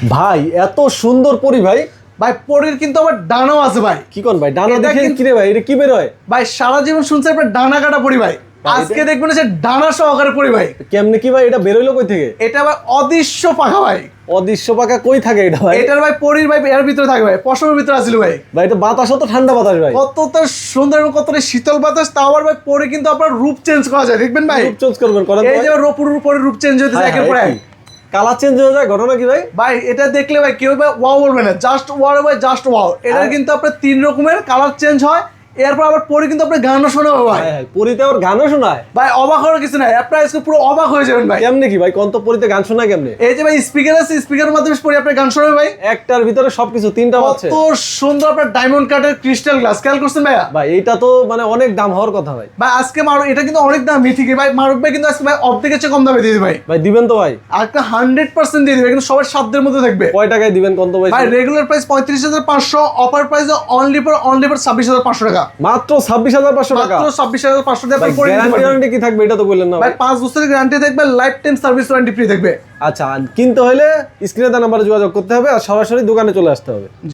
ভাই এত সুন্দর পরি ভাই। ভাই পরের কিন্তু আবার ডানাও আছে ভাই। কি কোন ভাই ডানা এটা দেখে কিন্তু- কি রে ভাই এটা কি বের হয়? ভাই সারা জীবন শুনছে আপনার ডানা কাটা পরি ভাই, আজকে দেখবেন যে ডানা সহকারে পরি ভাই। কেমনে কি ভাই এটা বের হইলো কই থেকে? এটা ভাই অদৃশ্য পাখা ভাই। অদৃশ্য পাকা কই থাকে এটা ভাই? এটার ভাই পরির ভাই এর ভিতরে থাকে ভাই, পশমের ভিতরে আছিল ভাই। ভাই এটা বাতাস তো ঠান্ডা বাতাস ভাই। কতটা সুন্দর এবং কতটা শীতল বাতাস, তাও আবার ভাই পরে কিন্তু আপনার রূপ চেঞ্জ করা যায়, দেখবেন ভাই। রূপ চেঞ্জ করবেন করেন তো এই ভাই? যে রূপুর উপরে রূপ চেঞ্জ হইতেছে একের পর এক। কালার চেঞ্জ হয়ে যায়, ঘটনা কি ভাই? ভাই এটা দেখলে ভাই কেউ ভাই ওয়াও বলবে না, জাস্ট ওয়াও ভাই, জাস্ট ওয়াও। এটার কিন্তু আপনার 3 রকমের কালার চেঞ্জ হয়। এরপর আবার পরে কিন্তু আপনার গানও শোনাবো ভাই। হ্যাঁ পরিতে আবার গানও শোনায়। ভাই অবাক হওয়ার কিছু নাই, আপনার আজকে পুরো অবাক হয়ে যাবেন ভাই। কেমনে কি ভাই কোন তো পরিতে গান শোনায় কেমনে? এই যে ভাই স্পিকার আছে, স্পিকারের মাধ্যমে পরে আপনার গান শোনাবে ভাই। একটার ভিতরে সবকিছু তিনটা আছে। কত সুন্দর আপনার ডায়মন্ড কাটের ক্রিস্টাল গ্লাস, খেয়াল করছেন ভাইয়া? ভাই এটা তো মানে অনেক দাম হওয়ার কথা ভাই। ভাই আজকে মারুক, এটা কিন্তু অনেক দামি ঠিকই ভাই, মারুক ভাই কিন্তু আজকে ভাই অফ থেকে চেয়ে কম দামে দিয়ে দিবে ভাই। ভাই দিবেন তো ভাই? আর একটা 100% দিয়ে দিবে, কিন্তু সবার সাধ্যের মধ্যে থাকবে। কয় টাকায় দিবেন কোন তো ভাই? ভাই regular price 35,500, offer price only for 26,500 টাকা। মাত্র 26,500 টাকা। মাত্র 26,500 দিয়ে ভাই আপনি পরে নিতে গ্যারান্টি পারবেন। ওয়ারেন্টি কি থাকবে এটা তো বললেন না ভাই ভাই? 5 বছরের গ্যারান্টি থাকবে, life time service warranty free থাকবে। আচ্ছা কিনতে হলে স্ক্রিনে দেওয়া নাম্বারে যোগাযোগ করতে হবে আর সরাসরি দোকানে চলে আসতে হবে।